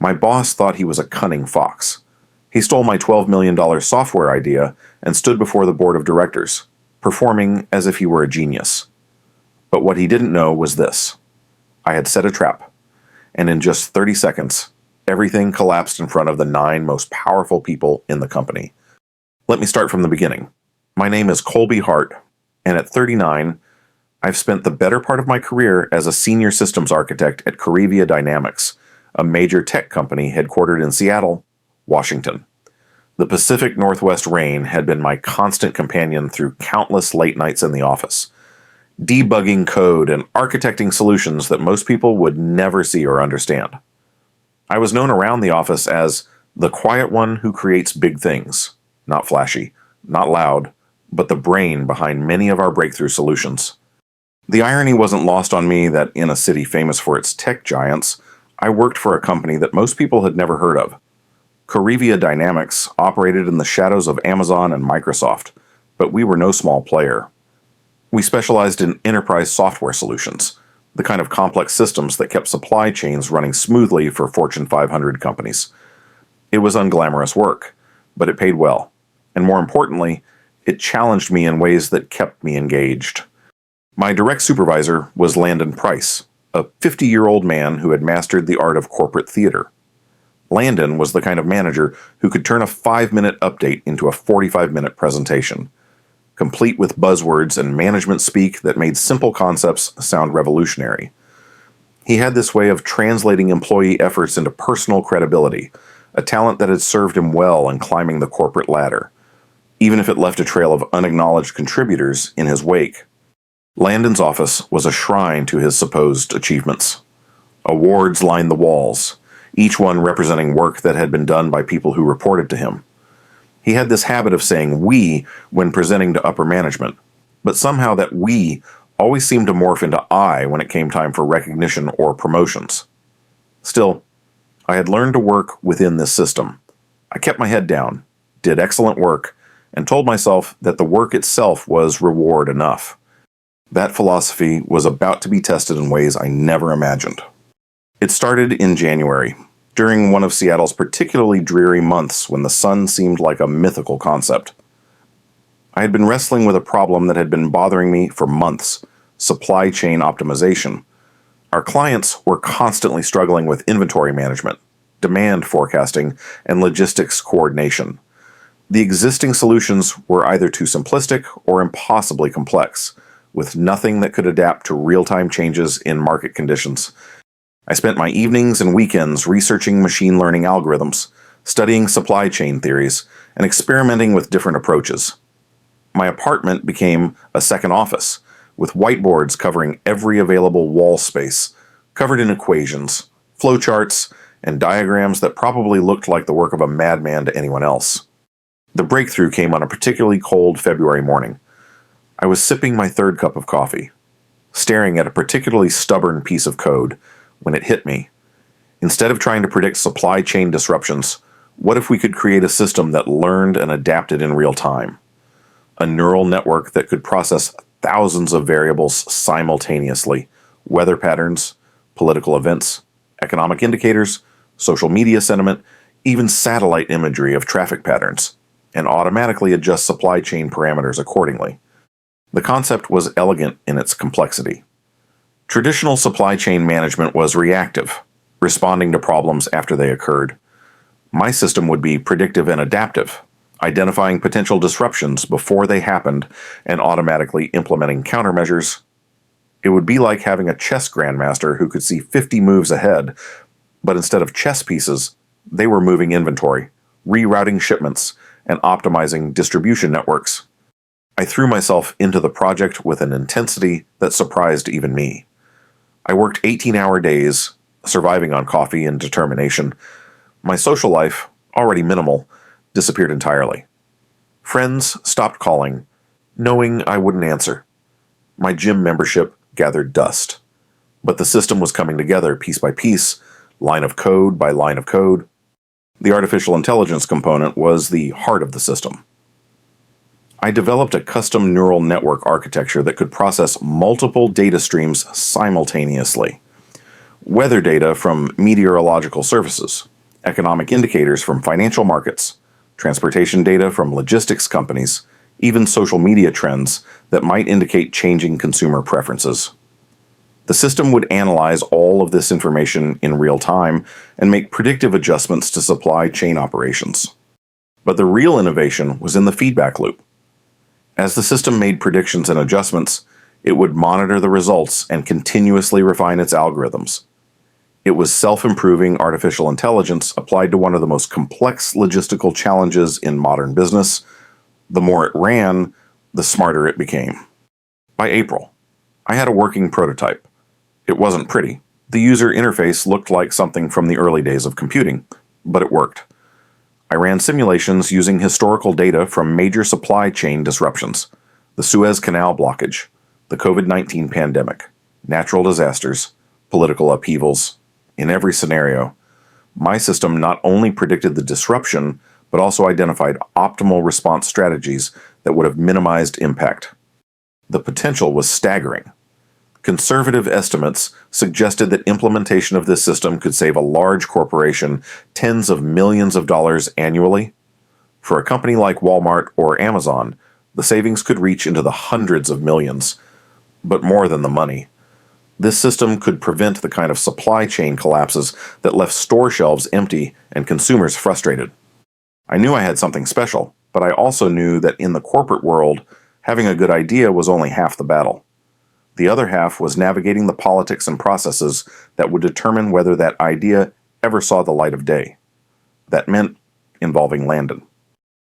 My boss thought he was a cunning fox. He stole my $12 million software idea and stood before the board of directors, performing as if he were a genius. But what he didn't know was this. I had set a trap, and in just 30 seconds, everything collapsed in front of the 9 most powerful people in the company. Let me start from the beginning. My name is Colby Hart, and at 39, I've spent the better part of my career as a senior systems architect at Corivia Dynamics, a major tech company headquartered in Seattle, Washington. The Pacific Northwest rain had been my constant companion through countless late nights in the office, debugging code and architecting solutions that most people would never see or understand. I was known around the office as the quiet one who creates big things, not flashy, not loud, but the brain behind many of our breakthrough solutions. The irony wasn't lost on me that in a city famous for its tech giants, I worked for a company that most people had never heard of. Corivia Dynamics operated in the shadows of Amazon and Microsoft, but we were no small player. We specialized in enterprise software solutions, the kind of complex systems that kept supply chains running smoothly for Fortune 500 companies. It was unglamorous work, but it paid well, and more importantly, it challenged me in ways that kept me engaged. My direct supervisor was Landon Price, a 50-year-old man who had mastered the art of corporate theater. Landon was the kind of manager who could turn a 5-minute update into a 45-minute presentation, complete with buzzwords and management speak that made simple concepts sound revolutionary. He had this way of translating employee efforts into personal credibility, a talent that had served him well in climbing the corporate ladder, even if it left a trail of unacknowledged contributors in his wake. Landon's office was a shrine to his supposed achievements. Awards lined the walls, each one representing work that had been done by people who reported to him. He had this habit of saying "we" when presenting to upper management, but somehow that "we" always seemed to morph into "I" when it came time for recognition or promotions. Still, I had learned to work within this system. I kept my head down, did excellent work, and told myself that the work itself was reward enough. That philosophy was about to be tested in ways I never imagined. It started in January, during one of Seattle's particularly dreary months when the sun seemed like a mythical concept. I had been wrestling with a problem that had been bothering me for months: supply chain optimization. Our clients were constantly struggling with inventory management, demand forecasting, and logistics coordination. The existing solutions were either too simplistic or impossibly complex, with nothing that could adapt to real-time changes in market conditions. I spent my evenings and weekends researching machine learning algorithms, studying supply chain theories, and experimenting with different approaches. My apartment became a second office, with whiteboards covering every available wall space, covered in equations, flowcharts, and diagrams that probably looked like the work of a madman to anyone else. The breakthrough came on a particularly cold February morning. I was sipping my 3rd cup of coffee, staring at a particularly stubborn piece of code, when it hit me. Instead of trying to predict supply chain disruptions, what if we could create a system that learned and adapted in real time? A neural network that could process thousands of variables simultaneously: weather patterns, political events, economic indicators, social media sentiment, even satellite imagery of traffic patterns, and automatically adjust supply chain parameters accordingly. The concept was elegant in its complexity. Traditional supply chain management was reactive, responding to problems after they occurred. My system would be predictive and adaptive, identifying potential disruptions before they happened and automatically implementing countermeasures. It would be like having a chess grandmaster who could see 50 moves ahead, but instead of chess pieces, they were moving inventory, rerouting shipments, and optimizing distribution networks. I threw myself into the project with an intensity that surprised even me. I worked 18-hour days, surviving on coffee and determination. My social life, already minimal, disappeared entirely. Friends stopped calling, knowing I wouldn't answer. My gym membership gathered dust. But the system was coming together piece by piece, line of code by line of code. The artificial intelligence component was the heart of the system. I developed a custom neural network architecture that could process multiple data streams simultaneously. Weather data from meteorological services, economic indicators from financial markets, transportation data from logistics companies, even social media trends that might indicate changing consumer preferences. The system would analyze all of this information in real time and make predictive adjustments to supply chain operations. But the real innovation was in the feedback loop. As the system made predictions and adjustments, it would monitor the results and continuously refine its algorithms. It was self-improving artificial intelligence applied to one of the most complex logistical challenges in modern business. The more it ran, the smarter it became. By April, I had a working prototype. It wasn't pretty. The user interface looked like something from the early days of computing, but it worked. I ran simulations using historical data from major supply chain disruptions, the Suez Canal blockage, the COVID-19 pandemic, natural disasters, political upheavals. In every scenario, my system not only predicted the disruption, but also identified optimal response strategies that would have minimized impact. The potential was staggering. Conservative estimates suggested that implementation of this system could save a large corporation tens of millions of dollars annually. For a company like Walmart or Amazon, the savings could reach into the hundreds of millions. But more than the money, this system could prevent the kind of supply chain collapses that left store shelves empty and consumers frustrated. I knew I had something special, but I also knew that in the corporate world, having a good idea was only half the battle. The other half was navigating the politics and processes that would determine whether that idea ever saw the light of day. That meant involving Landon.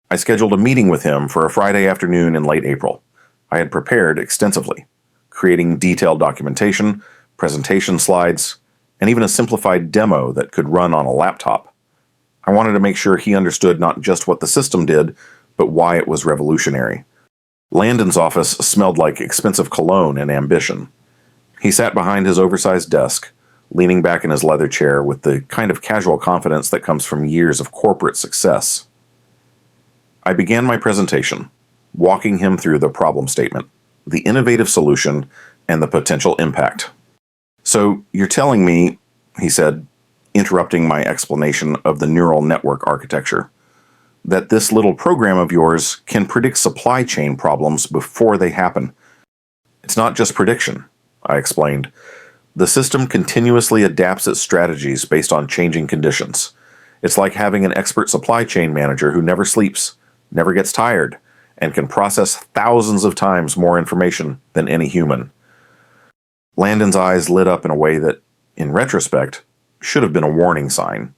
I scheduled a meeting with him for a Friday afternoon in late April. I had prepared extensively, creating detailed documentation, presentation slides, and even a simplified demo that could run on a laptop. I wanted to make sure he understood not just what the system did, but why it was revolutionary. Landon's office smelled like expensive cologne and ambition. He sat behind his oversized desk, leaning back in his leather chair with the kind of casual confidence that comes from years of corporate success. I began my presentation, walking him through the problem statement, the innovative solution, and the potential impact. "So you're telling me," he said, interrupting my explanation of the neural network architecture, "that this little program of yours can predict supply chain problems before they happen." "It's not just prediction," I explained. "The system continuously adapts its strategies based on changing conditions. It's like having an expert supply chain manager who never sleeps, never gets tired, and can process thousands of times more information than any human." Landon's eyes lit up in a way that, in retrospect, should have been a warning sign.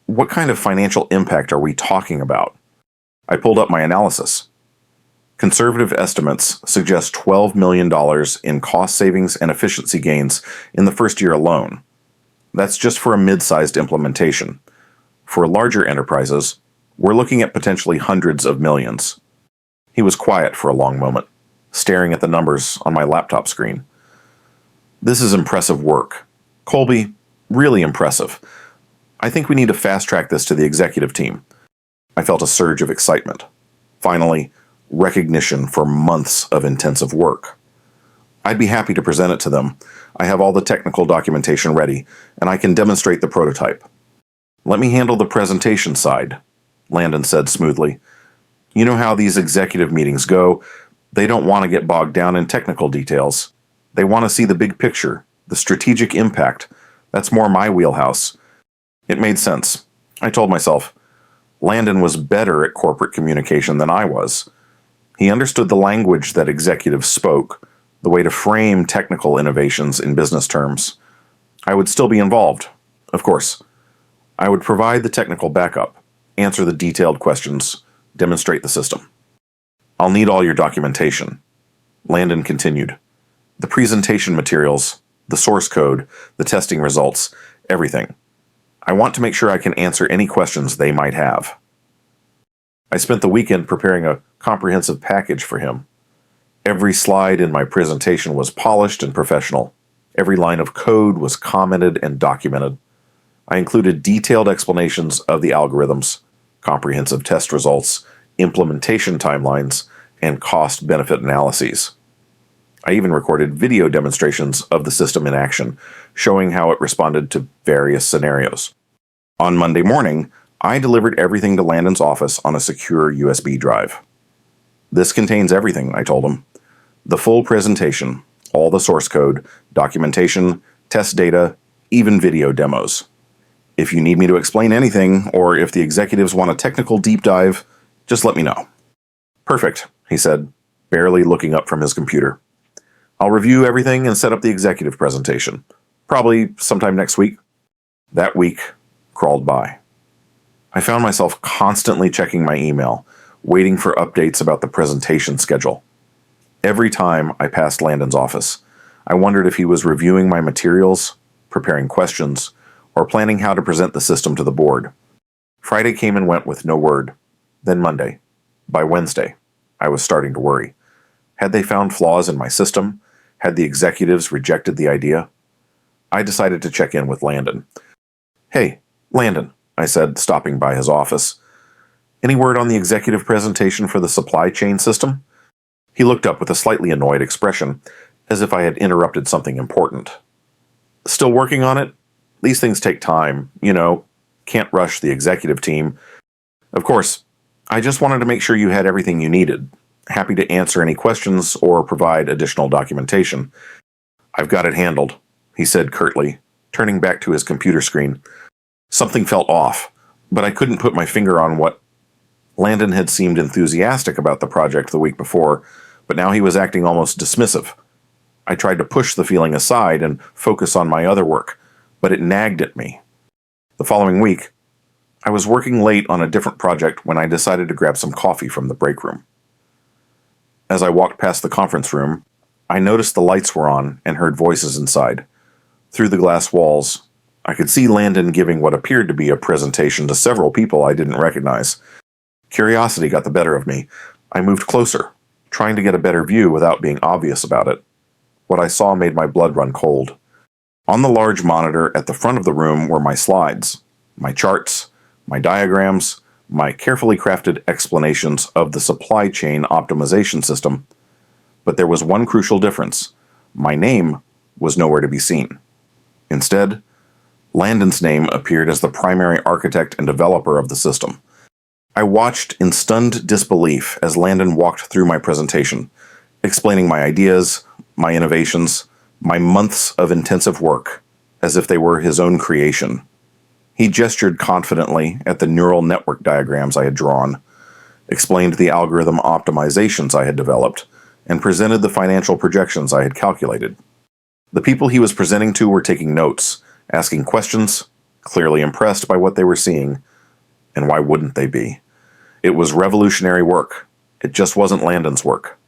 "What kind of financial impact are we talking about?" I pulled up my analysis. Conservative estimates suggest $12 million in cost savings and efficiency gains in the first year alone. That's just for a mid-sized implementation. For larger enterprises, we're looking at potentially hundreds of millions. He was quiet for a long moment, staring at the numbers on my laptop screen. "This is impressive work. Colby, really impressive. I think we need to fast-track this to the executive team." I felt a surge of excitement. Finally, recognition for months of intensive work. "I'd be happy to present it to them. I have all the technical documentation ready, and I can demonstrate the prototype." "Let me handle the presentation side," Landon said smoothly. "You know how these executive meetings go. They don't want to get bogged down in technical details. They want to see the big picture, the strategic impact. That's more my wheelhouse." It made sense. I told myself, Landon was better at corporate communication than I was. He understood the language that executives spoke, the way to frame technical innovations in business terms. I would still be involved, of course. I would provide the technical backup, answer the detailed questions, demonstrate the system. "I'll need all your documentation," Landon continued. "The presentation materials, the source code, the testing results, everything. I want to make sure I can answer any questions they might have." I spent the weekend preparing a comprehensive package for him. Every slide in my presentation was polished and professional. Every line of code was commented and documented. I included detailed explanations of the algorithms, comprehensive test results, implementation timelines, and cost-benefit analyses. I even recorded video demonstrations of the system in action, showing how it responded to various scenarios. On Monday morning, I delivered everything to Landon's office on a secure USB drive. This contains everything, I told him. The full presentation, all the source code, documentation, test data, even video demos. If you need me to explain anything, or if the executives want a technical deep dive, just let me know. Perfect, he said, barely looking up from his computer. I'll review everything and set up the executive presentation. Probably sometime next week. That week crawled by. I found myself constantly checking my email, waiting for updates about the presentation schedule. Every time I passed Landon's office, I wondered if he was reviewing my materials, preparing questions, or planning how to present the system to the board. Friday came and went with no word. Then Monday. By Wednesday, I was starting to worry. Had they found flaws in my system? Had the executives rejected the idea? I decided to check in with Landon. Hey, Landon, I said, stopping by his office. Any word on the executive presentation for the supply chain system? He looked up with a slightly annoyed expression, as if I had interrupted something important. Still working on it? These things take time, can't rush the executive team. Of course, I just wanted to make sure you had everything you needed. Happy to answer any questions or provide additional documentation. I've got it handled, he said curtly, turning back to his computer screen. Something felt off, but I couldn't put my finger on what. Landon had seemed enthusiastic about the project the week before, but now he was acting almost dismissive. I tried to push the feeling aside and focus on my other work, but it nagged at me. The following week, I was working late on a different project when I decided to grab some coffee from the break room. As I walked past the conference room, I noticed the lights were on and heard voices inside. Through the glass walls, I could see Landon giving what appeared to be a presentation to several people I didn't recognize. Curiosity got the better of me. I moved closer, trying to get a better view without being obvious about it. What I saw made my blood run cold. On the large monitor at the front of the room were my slides, my charts, my diagrams, my carefully crafted explanations of the supply chain optimization system. But there was one crucial difference. My name was nowhere to be seen. Instead, Landon's name appeared as the primary architect and developer of the system. I watched in stunned disbelief as Landon walked through my presentation, explaining my ideas, my innovations, my months of intensive work, as if they were his own creation. He gestured confidently at the neural network diagrams I had drawn, explained the algorithm optimizations I had developed, and presented the financial projections I had calculated. The people he was presenting to were taking notes, asking questions, clearly impressed by what they were seeing, and why wouldn't they be? It was revolutionary work. It just wasn't Landon's work.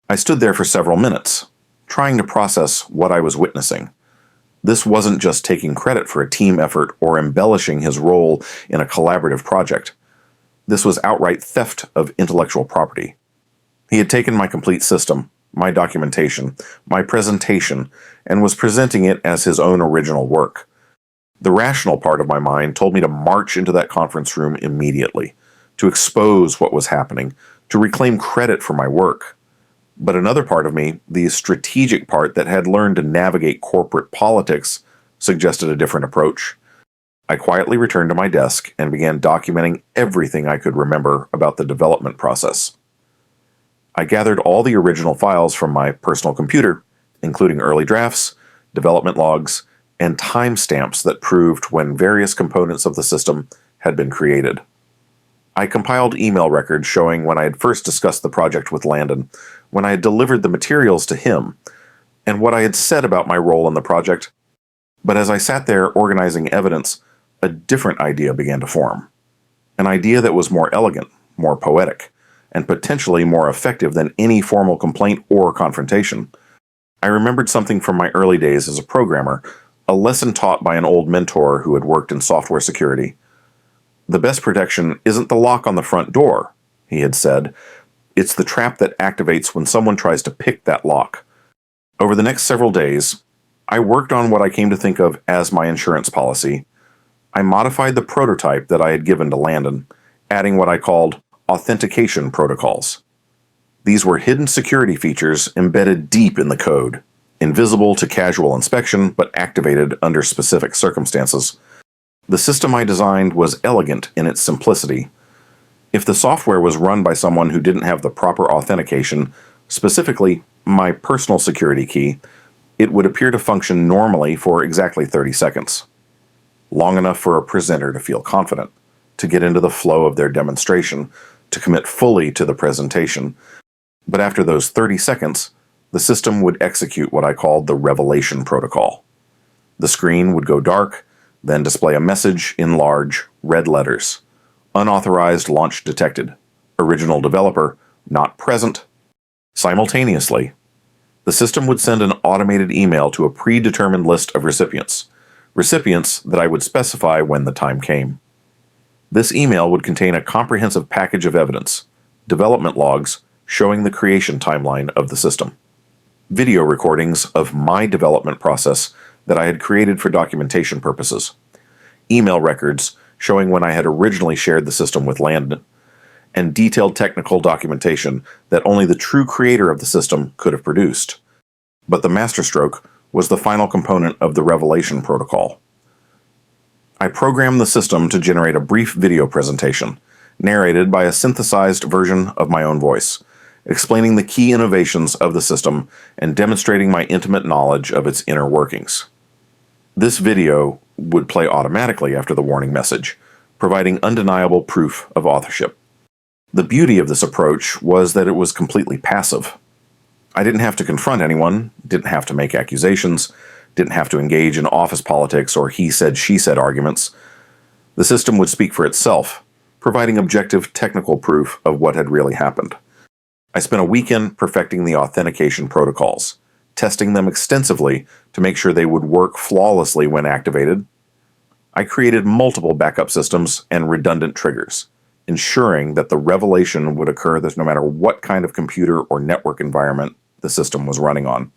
I stood there for several minutes, trying to process what I was witnessing. This wasn't just taking credit for a team effort or embellishing his role in a collaborative project. This was outright theft of intellectual property. He had taken my complete system, my documentation, my presentation, and was presenting it as his own original work. The rational part of my mind told me to march into that conference room immediately, to expose what was happening, to reclaim credit for my work. But another part of me, the strategic part that had learned to navigate corporate politics, suggested a different approach. I quietly returned to my desk and began documenting everything I could remember about the development process. I gathered all the original files from my personal computer, including early drafts, development logs, and timestamps that proved when various components of the system had been created. I compiled email records showing when I had first discussed the project with Landon, when I had delivered the materials to him, and what I had said about my role in the project. But as I sat there organizing evidence, a different idea began to form. An idea that was more elegant, more poetic, and potentially more effective than any formal complaint or confrontation. I remembered something from my early days as a programmer, a lesson taught by an old mentor who had worked in software security. The best protection isn't the lock on the front door, he had said. It's the trap that activates when someone tries to pick that lock. Over the next several days, I worked on what I came to think of as my insurance policy. I modified the prototype that I had given to Landon, adding what I called authentication protocols. These were hidden security features embedded deep in the code, invisible to casual inspection but activated under specific circumstances. The system I designed was elegant in its simplicity. If the software was run by someone who didn't have the proper authentication, specifically my personal security key, it would appear to function normally for exactly 30 seconds. Long enough for a presenter to feel confident, to get into the flow of their demonstration, to commit fully to the presentation. But after those 30 seconds, the system would execute what I called the revelation protocol. The screen would go dark, then display a message in large, red letters. Unauthorized launch detected. Original developer not present. Simultaneously, the system would send an automated email to a predetermined list of recipients that I would specify when the time came. This email would contain a comprehensive package of evidence, development logs showing the creation timeline of the system, video recordings of my development process that I had created for documentation purposes, email records showing when I had originally shared the system with Landon, and detailed technical documentation that only the true creator of the system could have produced. But the masterstroke was the final component of the revelation protocol. I programmed the system to generate a brief video presentation, narrated by a synthesized version of my own voice, explaining the key innovations of the system and demonstrating my intimate knowledge of its inner workings. This video would play automatically after the warning message, providing undeniable proof of authorship. The beauty of this approach was that it was completely passive. I didn't have to confront anyone, didn't have to make accusations, didn't have to engage in office politics or he said, she said arguments. The system would speak for itself, providing objective technical proof of what had really happened. I spent a weekend perfecting the authentication protocols, testing them extensively to make sure they would work flawlessly when activated. I created multiple backup systems and redundant triggers, ensuring that the revelation would occur no matter what kind of computer or network environment the system was running on.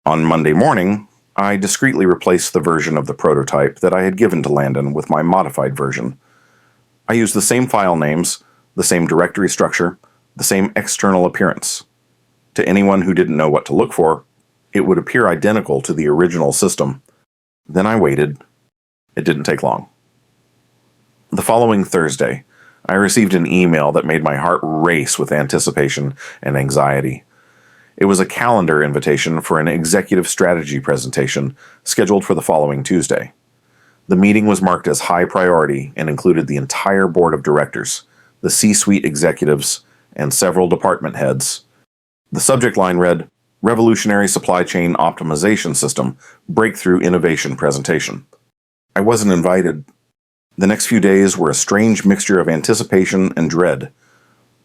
On Monday morning, I discreetly replaced the version of the prototype that I had given to Landon with my modified version. I used the same file names, the same directory structure, the same external appearance. To anyone who didn't know what to look for, it would appear identical to the original system. Then I waited. It didn't take long. The following Thursday, I received an email that made my heart race with anticipation and anxiety. It was a calendar invitation for an executive strategy presentation scheduled for the following Tuesday. The meeting was marked as high priority and included the entire board of directors, the C-suite executives, and several department heads. The subject line read, Revolutionary Supply Chain Optimization System Breakthrough Innovation Presentation. I wasn't invited. The next few days were a strange mixture of anticipation and dread.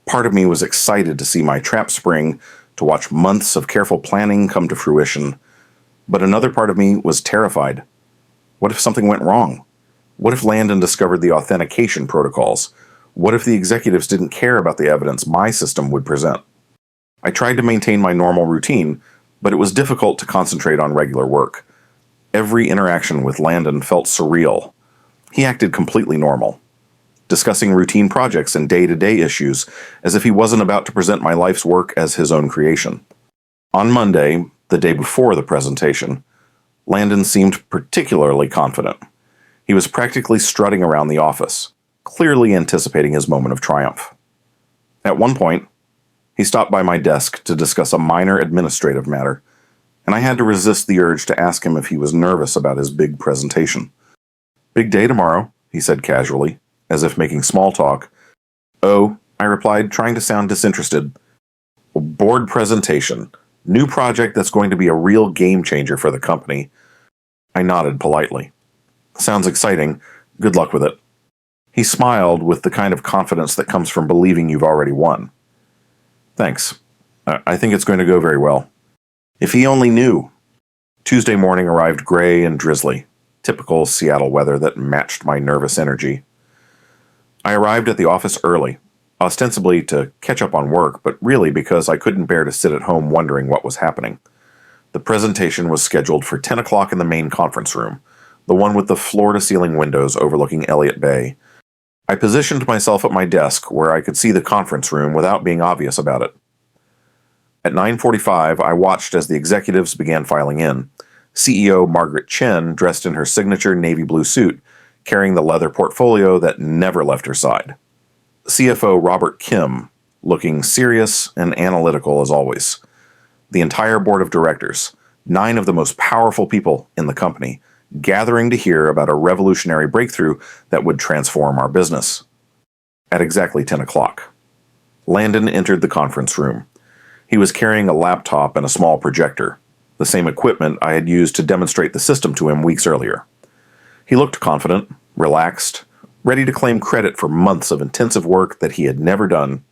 Part of me was excited to see my trap spring, to watch months of careful planning come to fruition, but another part of me was terrified. What if something went wrong? What if Landon discovered the authentication protocols? What if the executives didn't care about the evidence my system would present? I tried to maintain my normal routine, but it was difficult to concentrate on regular work. Every interaction with Landon felt surreal. He acted completely normal, discussing routine projects and day-to-day issues as if he wasn't about to present my life's work as his own creation. On Monday, the day before the presentation, Landon seemed particularly confident. He was practically strutting around the office, clearly anticipating his moment of triumph. At one point, he stopped by my desk to discuss a minor administrative matter, and I had to resist the urge to ask him if he was nervous about his big presentation. Big day tomorrow, he said casually, as if making small talk. Oh, I replied, trying to sound disinterested. Board presentation. New project that's going to be a real game changer for the company. I nodded politely. Sounds exciting. Good luck with it. He smiled with the kind of confidence that comes from believing you've already won. Thanks. I think it's going to go very well. If he only knew. Tuesday morning arrived gray and drizzly, typical Seattle weather that matched my nervous energy. I arrived at the office early, ostensibly to catch up on work, but really because I couldn't bear to sit at home wondering what was happening. The presentation was scheduled for 10 o'clock in the main conference room, the one with the floor-to-ceiling windows overlooking Elliott Bay. I positioned myself at my desk where I could see the conference room without being obvious about it. At 9:45, I watched as the executives began filing in. CEO Margaret Chen, dressed in her signature navy blue suit, carrying the leather portfolio that never left her side. CFO Robert Kim, looking serious and analytical as always. The entire board of directors, 9 of the most powerful people in the company, gathering to hear about a revolutionary breakthrough that would transform our business. At exactly 10 o'clock, Landon entered the conference room. He was carrying a laptop and a small projector, the same equipment I had used to demonstrate the system to him weeks earlier. He looked confident, relaxed, ready to claim credit for months of intensive work that he had never done.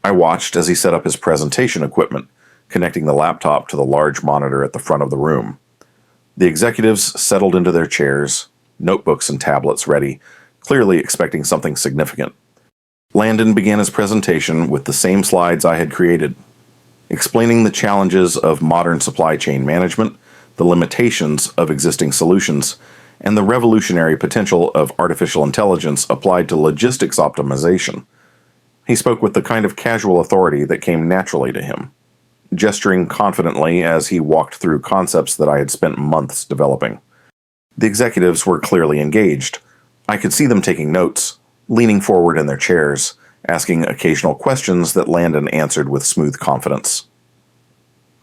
I watched as he set up his presentation equipment, connecting the laptop to the large monitor at the front of the room. The executives settled into their chairs, notebooks and tablets ready, clearly expecting something significant. Landon began his presentation with the same slides I had created, explaining the challenges of modern supply chain management, the limitations of existing solutions, and the revolutionary potential of artificial intelligence applied to logistics optimization. He spoke with the kind of casual authority that came naturally to him, gesturing confidently as he walked through concepts that I had spent months developing. The executives were clearly engaged. I could see them taking notes, leaning forward in their chairs, asking occasional questions that Landon answered with smooth confidence.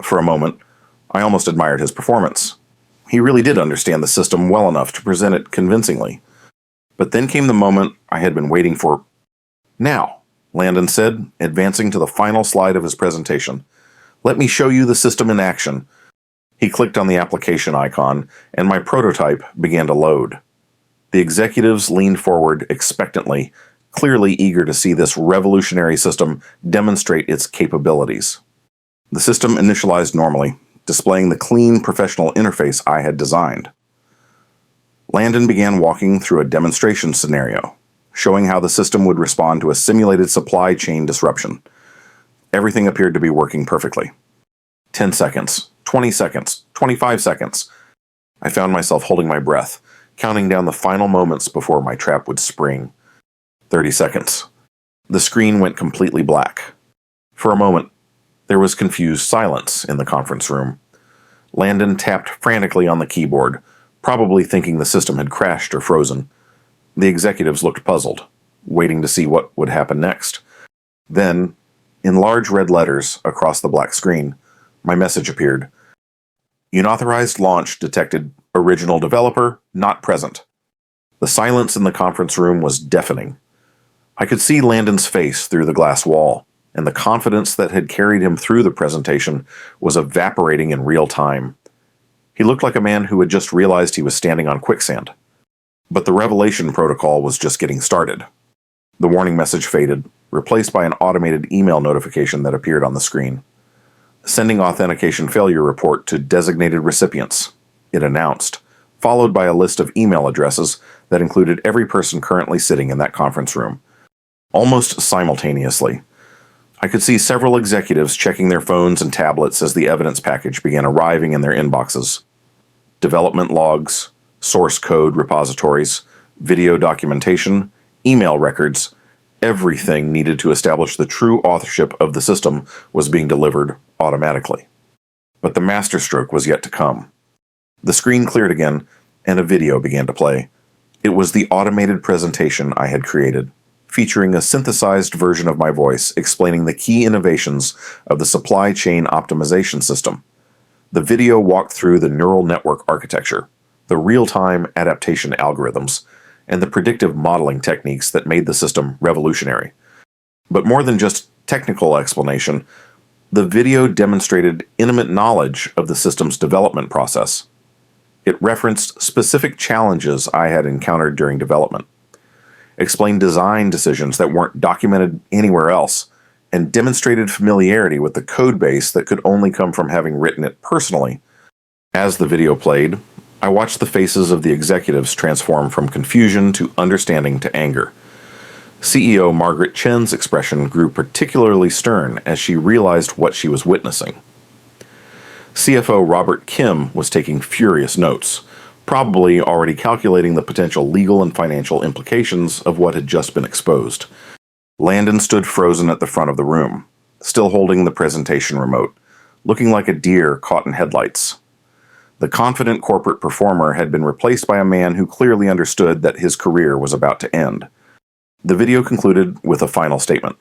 For a moment, I almost admired his performance. He really did understand the system well enough to present it convincingly. But then came the moment I had been waiting for. "Now," Landon said, advancing to the final slide of his presentation. "Let me show you the system in action." He clicked on the application icon, and my prototype began to load. The executives leaned forward expectantly, clearly eager to see this revolutionary system demonstrate its capabilities. The system initialized normally, displaying the clean professional interface I had designed. Landon began walking through a demonstration scenario, showing how the system would respond to a simulated supply chain disruption. Everything appeared to be working perfectly. 10 seconds, 20 seconds, 25 seconds. I found myself holding my breath, counting down the final moments before my trap would spring. 30 seconds. The screen went completely black. For a moment, there was confused silence in the conference room. Landon tapped frantically on the keyboard, probably thinking the system had crashed or frozen. The executives looked puzzled, waiting to see what would happen next. Then, in large red letters across the black screen, my message appeared. "Unauthorized launch detected. Original developer not present." The silence in the conference room was deafening. I could see Landon's face through the glass wall, and the confidence that had carried him through the presentation was evaporating in real time. He looked like a man who had just realized he was standing on quicksand. But the revelation protocol was just getting started. The warning message faded, replaced by an automated email notification that appeared on the screen. "Sending authentication failure report to designated recipients," it announced, followed by a list of email addresses that included every person currently sitting in that conference room. Almost simultaneously, I could see several executives checking their phones and tablets as the evidence package began arriving in their inboxes. Development logs, source code repositories, video documentation, email records, everything needed to establish the true authorship of the system was being delivered automatically. But the masterstroke was yet to come. The screen cleared again, and a video began to play. It was the automated presentation I had created, featuring a synthesized version of my voice explaining the key innovations of the supply chain optimization system. The video walked through the neural network architecture, the real-time adaptation algorithms, and the predictive modeling techniques that made the system revolutionary. But more than just technical explanation, the video demonstrated intimate knowledge of the system's development process. It referenced specific challenges I had encountered during development, explained design decisions that weren't documented anywhere else, and demonstrated familiarity with the code base that could only come from having written it personally. As the video played, I watched the faces of the executives transform from confusion to understanding to anger. CEO Margaret Chen's expression grew particularly stern as she realized what she was witnessing. CFO Robert Kim was taking furious notes, probably already calculating the potential legal and financial implications of what had just been exposed. Landon stood frozen at the front of the room, still holding the presentation remote, looking like a deer caught in headlights. The confident corporate performer had been replaced by a man who clearly understood that his career was about to end. The video concluded with a final statement.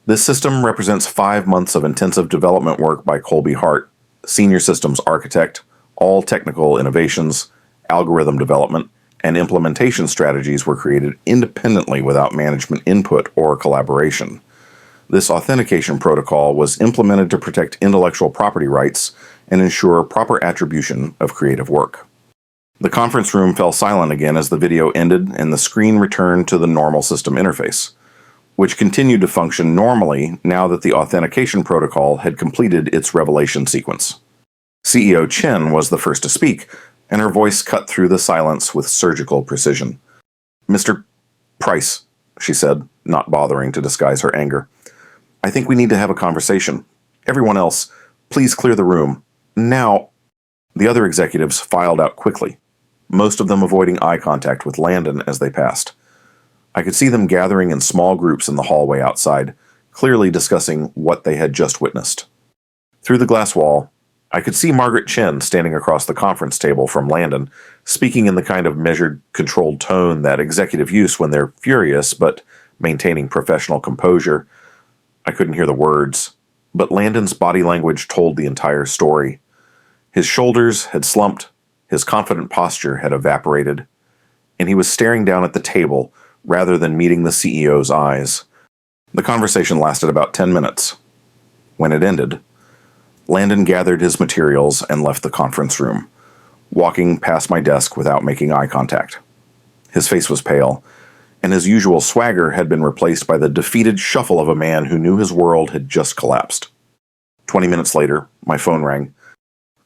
This system represents 5 months of intensive development work by Colby Hart, senior systems architect. All technical innovations, algorithm development, and implementation strategies were created independently without management input or collaboration. This authentication protocol was implemented to protect intellectual property rights and ensure proper attribution of creative work. The conference room fell silent again as the video ended and the screen returned to the normal system interface, which continued to function normally now that the authentication protocol had completed its revelation sequence. CEO Chen was the first to speak, and her voice cut through the silence with surgical precision. "Mr. Price," she said, not bothering to disguise her anger, "I think we need to have a conversation. Everyone else, please clear the room. Now." The other executives filed out quickly, most of them avoiding eye contact with Landon as they passed. I could see them gathering in small groups in the hallway outside, clearly discussing what they had just witnessed. Through the glass wall, I could see Margaret Chen standing across the conference table from Landon, speaking in the kind of measured, controlled tone that executives use when they're furious but maintaining professional composure. I couldn't hear the words, but Landon's body language told the entire story. His shoulders had slumped, his confident posture had evaporated, and he was staring down at the table rather than meeting the CEO's eyes. The conversation lasted about 10 minutes. When it ended, Landon gathered his materials and left the conference room, walking past my desk without making eye contact. His face was pale, and his usual swagger had been replaced by the defeated shuffle of a man who knew his world had just collapsed. 20 minutes later, my phone rang.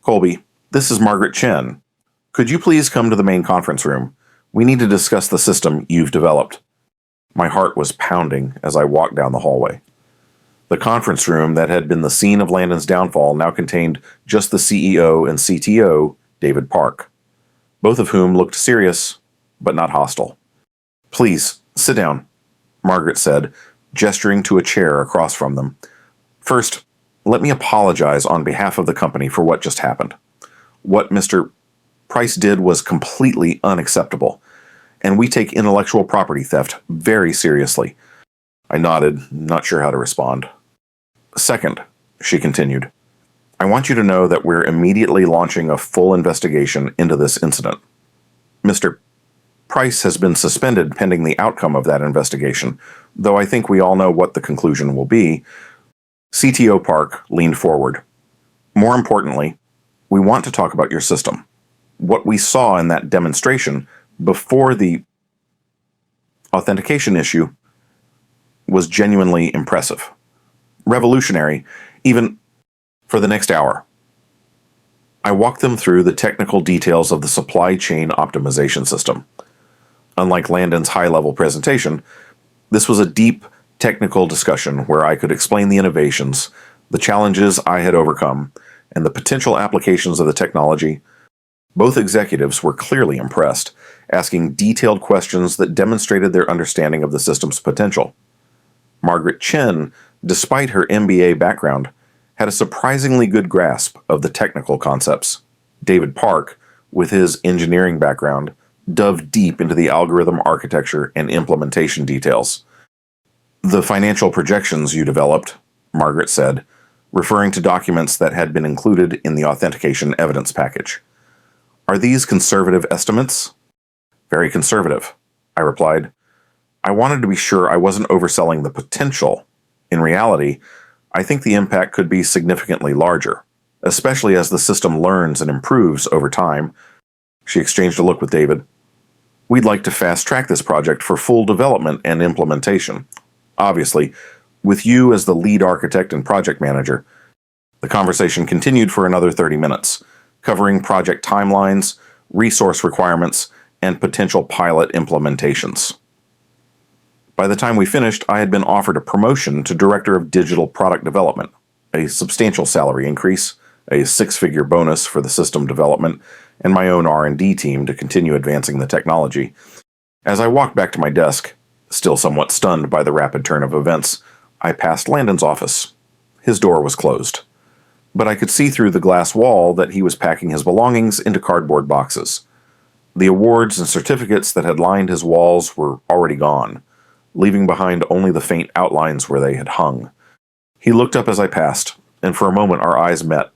"Colby, this is Margaret Chen. Could you please come to the main conference room? We need to discuss the system you've developed." My heart was pounding as I walked down the hallway. The conference room that had been the scene of Landon's downfall now contained just the CEO and CTO, David Park, both of whom looked serious, but not hostile. "Please, sit down," Margaret said, gesturing to a chair across from them. "First, let me apologize on behalf of the company for what just happened. What Mr. Price did was completely unacceptable, and we take intellectual property theft very seriously." I nodded, not sure how to respond. "Second," she continued, "I want you to know that we're immediately launching a full investigation into this incident. Mr. Price has been suspended pending the outcome of that investigation, though I think we all know what the conclusion will be." CTO Park leaned forward. "More importantly, we want to talk about your system. What we saw in that demonstration before the authentication issue was genuinely impressive. Revolutionary, even." For the next hour, I walked them through the technical details of the supply chain optimization system. Unlike Landon's high-level presentation, this was a deep technical discussion where I could explain the innovations, the challenges I had overcome, and the potential applications of the technology. Both executives were clearly impressed, asking detailed questions that demonstrated their understanding of the system's potential. Margaret Chen, despite her MBA background, had a surprisingly good grasp of the technical concepts. David Park, with his engineering background, dove deep into the algorithm architecture and implementation details. "The financial projections you developed," Margaret said, referring to documents that had been included in the authentication evidence package. "Are these conservative estimates?" "Very conservative," I replied. I wanted to be sure I wasn't overselling the potential. In reality, I think the impact could be significantly larger, especially as the system learns and improves over time. She exchanged a look with David. "We'd like to fast-track this project for full development and implementation. Obviously, with you as the lead architect and project manager." The conversation continued for another 30 minutes, covering project timelines, resource requirements, and potential pilot implementations. By the time we finished, I had been offered a promotion to Director of Digital Product Development, a substantial salary increase, a 6-figure bonus for the system development, and my own R&D team to continue advancing the technology. As I walked back to my desk, still somewhat stunned by the rapid turn of events, I passed Landon's office. His door was closed. but I could see through the glass wall that he was packing his belongings into cardboard boxes. The awards and certificates that had lined his walls were already gone, leaving behind only the faint outlines where they had hung. He looked up as I passed, and for a moment our eyes met.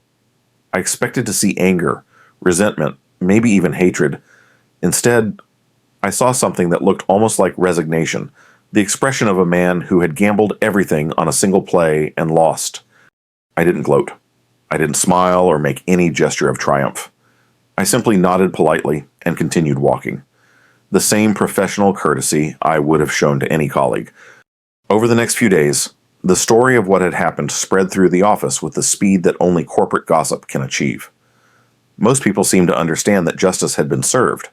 I expected to see anger, resentment, maybe even hatred. Instead, I saw something that looked almost like resignation, the expression of a man who had gambled everything on a single play and lost. I didn't gloat. I didn't smile or make any gesture of triumph. I simply nodded politely and continued walking. The same professional courtesy I would have shown to any colleague. Over the next few days, the story of what had happened spread through the office with the speed that only corporate gossip can achieve. Most people seemed to understand that justice had been served,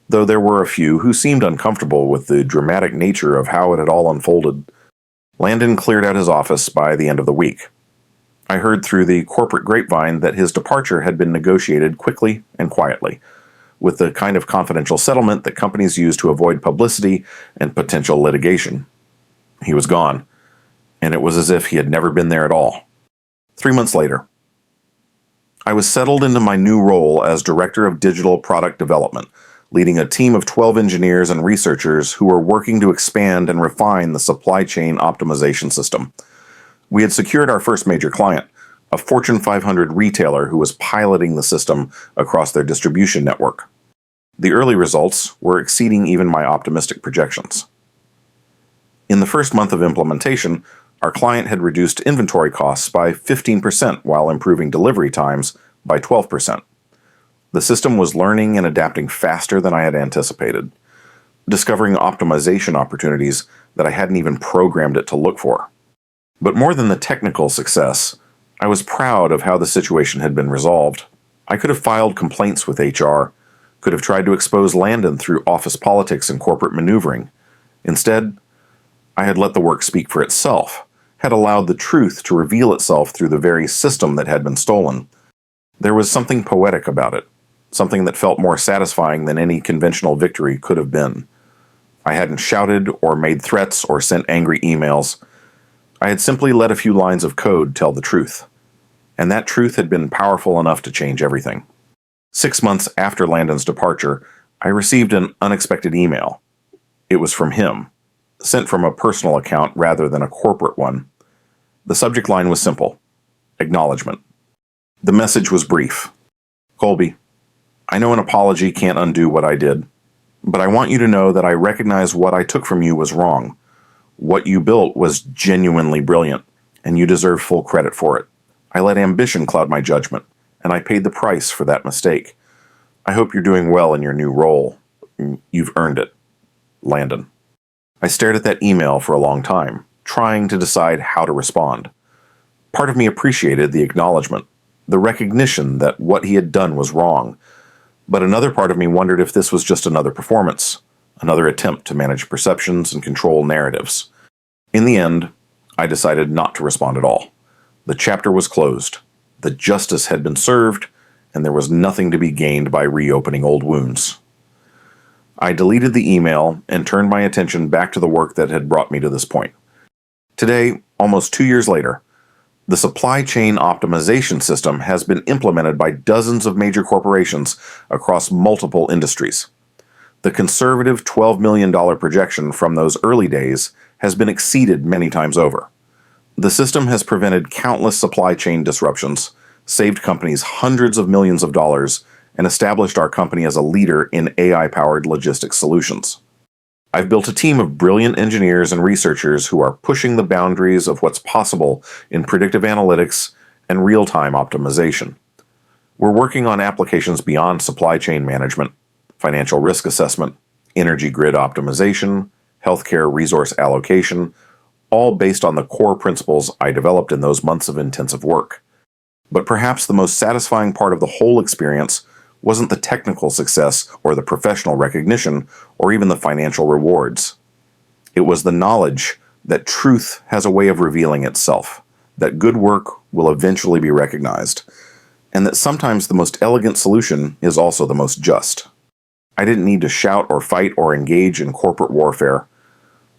though there were a few who seemed uncomfortable with the dramatic nature of how it had all unfolded. Landon cleared out his office by the end of the week. I heard through the corporate grapevine that his departure had been negotiated quickly and quietly, with the kind of confidential settlement that companies use to avoid publicity and potential litigation. He was gone, and it was as if he had never been there at all. 3 months later, I was settled into my new role as Director of Digital Product Development, leading a team of 12 engineers and researchers who were working to expand and refine the supply chain optimization system. We had secured our first major client, a Fortune 500 retailer who was piloting the system across their distribution network. The early results were exceeding even my optimistic projections. In the first month of implementation, our client had reduced inventory costs by 15% while improving delivery times by 12%. The system was learning and adapting faster than I had anticipated, discovering optimization opportunities that I hadn't even programmed it to look for. But more than the technical success, I was proud of how the situation had been resolved. I could have filed complaints with HR, could have tried to expose Landon through office politics and corporate maneuvering. Instead, I had let the work speak for itself, had allowed the truth to reveal itself through the very system that had been stolen. There was something poetic about it, something that felt more satisfying than any conventional victory could have been. I hadn't shouted or made threats or sent angry emails. I had simply let a few lines of code tell the truth, and that truth had been powerful enough to change everything. 6 months after Landon's departure, I received an unexpected email. It was from him, sent from a personal account rather than a corporate one. The subject line was simple: acknowledgement. The message was brief. Colby, I know an apology can't undo what I did, but I want you to know that I recognize what I took from you was wrong. What you built was genuinely brilliant, and you deserve full credit for it. I let ambition cloud my judgment, and I paid the price for that mistake. I hope you're doing well in your new role. You've earned it. Landon. I stared at that email for a long time, trying to decide how to respond. Part of me appreciated the acknowledgement, the recognition that what he had done was wrong, but another part of me wondered if this was just another performance, another attempt to manage perceptions and control narratives. In the end, I decided not to respond at all. The chapter was closed. The justice had been served, and there was nothing to be gained by reopening old wounds. I deleted the email and turned my attention back to the work that had brought me to this point. Today, almost 2 years later, the supply chain optimization system has been implemented by dozens of major corporations across multiple industries. The conservative $12 million projection from those early days has been exceeded many times over. The system has prevented countless supply chain disruptions, saved companies hundreds of millions of dollars, and established our company as a leader in AI-powered logistics solutions. I've built a team of brilliant engineers and researchers who are pushing the boundaries of what's possible in predictive analytics and real-time optimization. We're working on applications beyond supply chain management, financial risk assessment, energy grid optimization, healthcare resource allocation, all based on the core principles I developed in those months of intensive work. But perhaps the most satisfying part of the whole experience wasn't the technical success or the professional recognition or even the financial rewards. It was the knowledge that truth has a way of revealing itself, that good work will eventually be recognized, and that sometimes the most elegant solution is also the most just. I didn't need to shout or fight or engage in corporate warfare.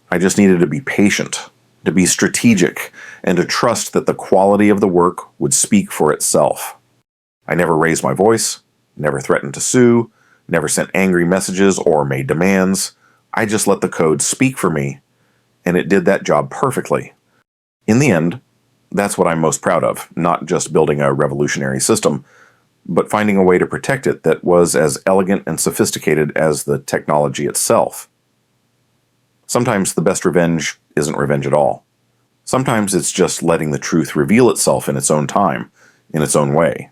I just needed to be patient, to be strategic, and to trust that the quality of the work would speak for itself. I never raised my voice, never threatened to sue, never sent angry messages or made demands. I just let the code speak for me, and it did that job perfectly. In the end, that's what I'm most proud of, not just building a revolutionary system, but finding a way to protect it that was as elegant and sophisticated as the technology itself. Sometimes the best revenge isn't revenge at all. Sometimes it's just letting the truth reveal itself in its own time, in its own way.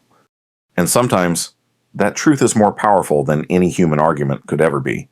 And sometimes that truth is more powerful than any human argument could ever be.